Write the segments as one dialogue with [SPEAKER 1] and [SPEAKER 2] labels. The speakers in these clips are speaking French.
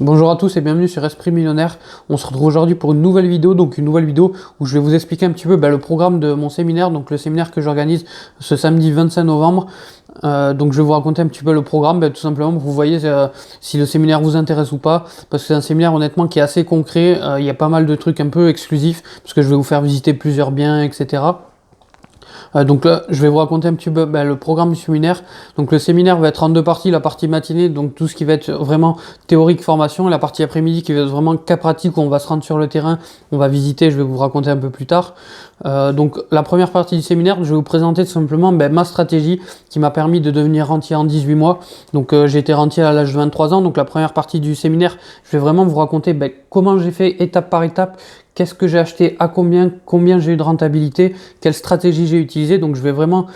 [SPEAKER 1] Bonjour à tous et bienvenue sur Esprit Millionnaire. On se retrouve aujourd'hui pour une nouvelle vidéo, où je vais vous expliquer un petit peu le programme de mon séminaire, donc le séminaire que j'organise ce samedi 25 novembre. Donc je vais vous raconter un petit peu le programme, tout simplement pour que vous voyez si le séminaire vous intéresse ou pas, parce que c'est un séminaire honnêtement qui est assez concret. Il y a pas mal de trucs un peu exclusifs, parce que je vais vous faire visiter plusieurs biens, etc. Donc là, je vais vous raconter un petit peu le programme du séminaire. Donc le séminaire va être en deux parties. La partie matinée, donc tout ce qui va être vraiment théorique, formation, et la partie après-midi qui va être vraiment cas pratique où on va se rendre sur le terrain, on va visiter, je vais vous raconter un peu plus tard. Donc la première partie du séminaire, je vais vous présenter tout simplement ma stratégie qui m'a permis de devenir rentier en 18 mois. Donc j'ai été rentier à l'âge de 23 ans. Donc la première partie du séminaire, je vais vraiment vous raconter comment j'ai fait étape par étape. Qu'est-ce que j'ai acheté, à combien j'ai eu de rentabilité, quelle stratégie j'ai utilisée. Donc je vais vraiment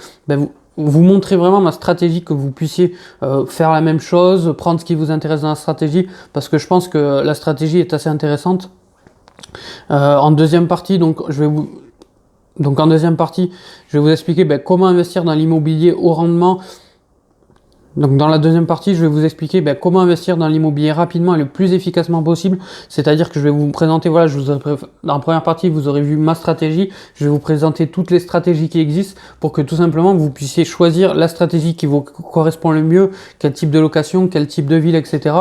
[SPEAKER 1] vous montrer vraiment ma stratégie, que vous puissiez faire la même chose, prendre ce qui vous intéresse dans la stratégie, parce que je pense que la stratégie est assez intéressante. En deuxième partie, je vais vous expliquer comment investir dans l'immobilier au rendement. Donc dans la deuxième partie, je vais vous expliquer comment investir dans l'immobilier rapidement et le plus efficacement possible. C'est-à-dire que je vais vous présenter, dans la première partie, vous aurez vu ma stratégie. Je vais vous présenter toutes les stratégies qui existent pour que tout simplement vous puissiez choisir la stratégie qui vous correspond le mieux, quel type de location, quel type de ville, etc.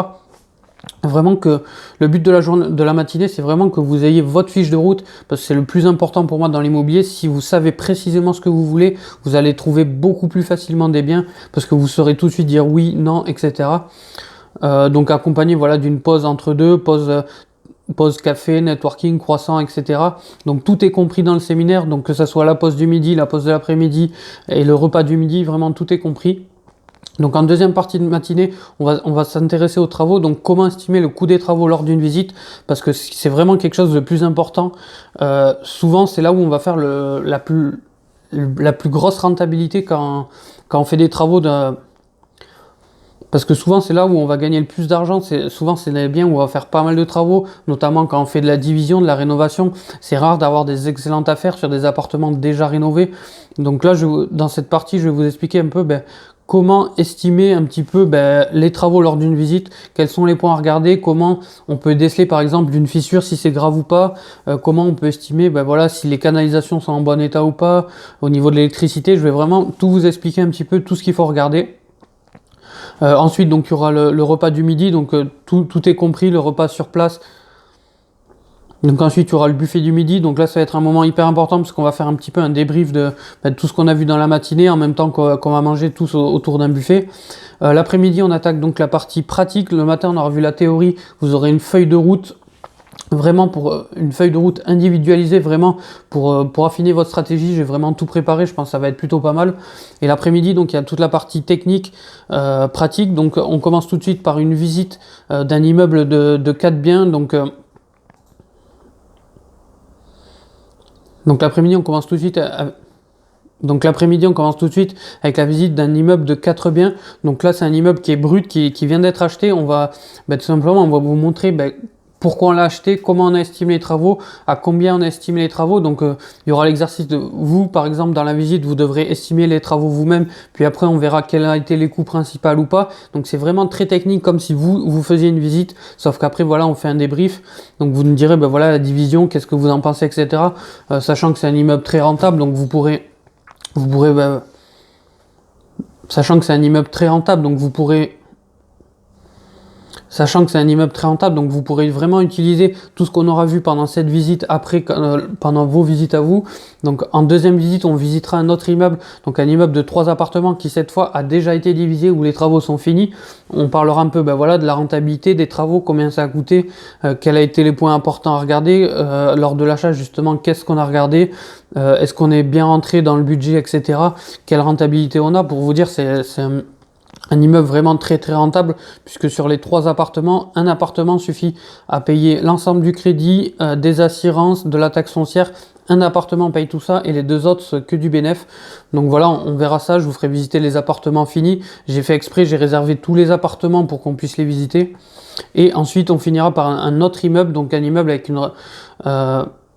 [SPEAKER 1] Vraiment que le but de la journée, de la matinée, c'est vraiment que vous ayez votre fiche de route, parce que c'est le plus important pour moi dans l'immobilier. Si vous savez précisément ce que vous voulez, vous allez trouver beaucoup plus facilement des biens, parce que vous saurez tout de suite dire oui, non, etc. Donc accompagné d'une pause entre deux, pause café, networking, croissant, etc. Donc tout est compris dans le séminaire, donc que ce soit la pause du midi, la pause de l'après-midi et le repas du midi, vraiment tout est compris. Donc en deuxième partie de matinée, on va s'intéresser aux travaux. Donc comment estimer le coût des travaux lors d'une visite, parce que c'est vraiment quelque chose de plus important. Souvent c'est là où on va faire la plus grosse rentabilité quand on fait des travaux parce que souvent c'est là où on va gagner le plus d'argent. Souvent c'est des biens où on va faire pas mal de travaux, notamment quand on fait de la division, de la rénovation. C'est rare d'avoir des excellentes affaires sur des appartements déjà rénovés. Donc là, dans cette partie, je vais vous expliquer un peu comment estimer un petit peu les travaux lors d'une visite, quels sont les points à regarder, comment on peut déceler par exemple d'une fissure si c'est grave ou pas, comment on peut estimer si les canalisations sont en bon état ou pas, au niveau de l'électricité. Je vais vraiment tout vous expliquer un petit peu, tout ce qu'il faut regarder. Ensuite, donc il y aura le repas du midi, donc tout est compris, le repas sur place. Donc ensuite, il y aura le buffet du midi. Donc là, ça va être un moment hyper important parce qu'on va faire un petit peu un débrief de tout ce qu'on a vu dans la matinée, en même temps qu'on va manger tous autour d'un buffet. L'après-midi, on attaque donc la partie pratique. Le matin, on aura vu la théorie. Vous aurez une feuille de route, vraiment une feuille de route individualisée, vraiment pour affiner votre stratégie. J'ai vraiment tout préparé. Je pense que ça va être plutôt pas mal. Et l'après-midi, donc il y a toute la partie technique, pratique. Donc on commence tout de suite par une visite d'un immeuble de 4 biens. Donc l'après-midi, on commence tout de suite avec la visite d'un immeuble de 4 biens. Donc là, c'est un immeuble qui est brut, qui vient d'être acheté. On va tout simplement, on va vous montrer pourquoi on l'a acheté, comment on a estimé les travaux, à combien on a estimé les travaux. Donc il y aura l'exercice de vous, par exemple, dans la visite, vous devrez estimer les travaux vous-même. Puis après, on verra quels ont été les coûts principaux ou pas. Donc c'est vraiment très technique, comme si vous faisiez une visite. Sauf qu'après, on fait un débrief. Donc vous nous direz, la division, qu'est-ce que vous en pensez, etc. Sachant que c'est un immeuble très rentable, donc sachant que c'est un immeuble très rentable, donc vous pourrez vraiment utiliser tout ce qu'on aura vu pendant cette visite, pendant vos visites à vous. Donc en deuxième visite, on visitera un autre immeuble, donc un immeuble de 3 appartements qui cette fois a déjà été divisé, où les travaux sont finis. On parlera un peu de la rentabilité des travaux, combien ça a coûté, quels ont été les points importants à regarder lors de l'achat, justement, qu'est-ce qu'on a regardé, est-ce qu'on est bien rentré dans le budget, etc. Quelle rentabilité on a. Pour vous dire, c'est un immeuble vraiment très très rentable, puisque sur les 3 appartements, un appartement suffit à payer l'ensemble du crédit, des assurances, de la taxe foncière. Un appartement paye tout ça et les 2 autres, c'est que du bénéf. Donc voilà, on verra ça. Je vous ferai visiter les appartements finis. J'ai fait exprès, j'ai réservé tous les appartements pour qu'on puisse les visiter. Et ensuite, on finira par un autre immeuble, donc un immeuble avec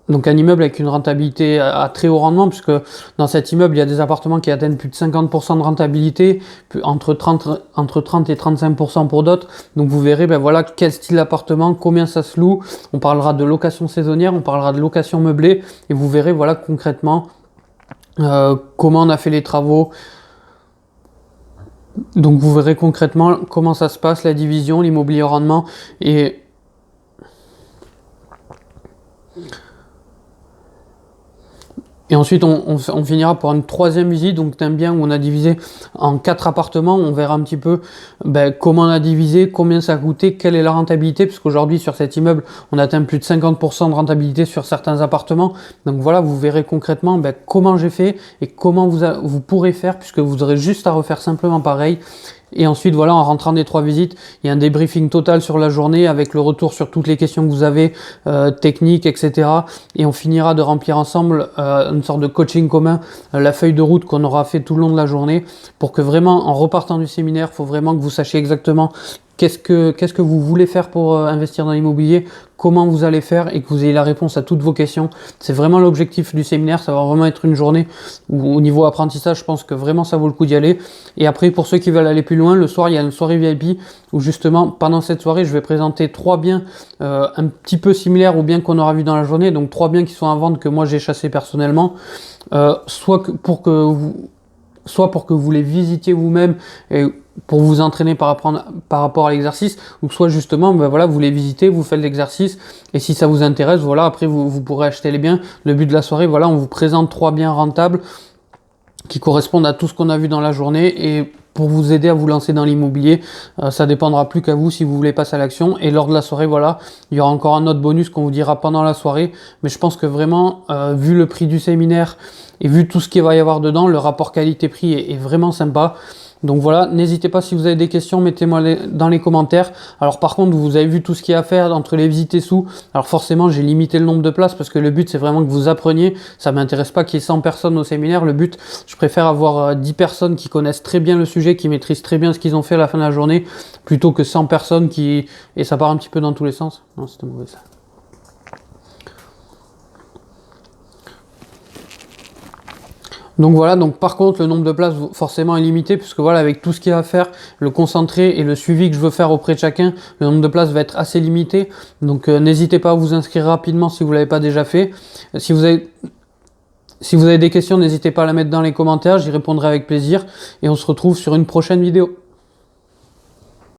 [SPEAKER 1] Donc un immeuble avec une rentabilité à très haut rendement, puisque dans cet immeuble, il y a des appartements qui atteignent plus de 50% de rentabilité, entre 30 et 35% pour d'autres. Donc vous verrez ben voilà, quel style d'appartement, combien ça se loue. On parlera de location saisonnière, on parlera de location meublée, et vous verrez voilà, concrètement comment on a fait les travaux. Donc vous verrez concrètement comment ça se passe, la division, l'immobilier rendement, et ensuite, on finira pour une troisième visite, donc c'est un bien où on a divisé en 4 appartements. On verra un petit peu ben, comment on a divisé, combien ça a coûté, quelle est la rentabilité, puisqu'aujourd'hui sur cet immeuble, on atteint plus de 50% de rentabilité sur certains appartements. Donc voilà, vous verrez concrètement ben, comment j'ai fait et comment vous pourrez faire, puisque vous aurez juste à refaire simplement pareil. Et ensuite, voilà, en rentrant des 3 visites, il y a un débriefing total sur la journée avec le retour sur toutes les questions que vous avez, techniques, etc. Et on finira de remplir ensemble une sorte de coaching commun, la feuille de route qu'on aura fait tout le long de la journée, pour que vraiment, en repartant du séminaire, il faut vraiment que vous sachiez exactement qu'est-ce que vous voulez faire pour investir dans l'immobilier, comment vous allez faire et que vous ayez la réponse à toutes vos questions. C'est vraiment l'objectif du séminaire, ça va vraiment être une journée où au niveau apprentissage, je pense que vraiment ça vaut le coup d'y aller. Et après, pour ceux qui veulent aller plus loin, le soir, il y a une soirée VIP où justement, pendant cette soirée, je vais présenter 3 biens un petit peu similaires aux biens qu'on aura vu dans la journée. Donc 3 biens qui sont à vendre que moi j'ai chassés personnellement, soit pour que vous les visitiez vous-même et pour vous entraîner par rapport à l'exercice, ou soit justement, ben voilà, vous les visitez, vous faites l'exercice, et si ça vous intéresse, voilà, après vous pourrez acheter les biens. Le but de la soirée, voilà, on vous présente 3 biens rentables qui correspondent à tout ce qu'on a vu dans la journée, et pour vous aider à vous lancer dans l'immobilier, ça dépendra plus qu'à vous si vous voulez passer à l'action. Et lors de la soirée, voilà, il y aura encore un autre bonus qu'on vous dira pendant la soirée, mais je pense que vraiment, vu le prix du séminaire et vu tout ce qu'il va y avoir dedans, le rapport qualité-prix est vraiment sympa. Donc voilà, n'hésitez pas si vous avez des questions, mettez-moi dans les commentaires. Alors par contre, vous avez vu tout ce qu'il y a à faire entre les visites et sous. Alors forcément, j'ai limité le nombre de places parce que le but, c'est vraiment que vous appreniez. Ça m'intéresse pas qu'il y ait 100 personnes au séminaire. Le but, je préfère avoir 10 personnes qui connaissent très bien le sujet, qui maîtrisent très bien ce qu'ils ont fait à la fin de la journée, plutôt que 100 personnes qui... Et ça part un petit peu dans tous les sens. Non, c'était mauvais ça. Donc voilà, donc par contre le nombre de places forcément est limité, puisque voilà, avec tout ce qu'il y a à faire, le concentré et le suivi que je veux faire auprès de chacun, le nombre de places va être assez limité. Donc n'hésitez pas à vous inscrire rapidement si vous ne l'avez pas déjà fait. Si vous avez des questions, n'hésitez pas à la mettre dans les commentaires, j'y répondrai avec plaisir, et on se retrouve sur une prochaine vidéo.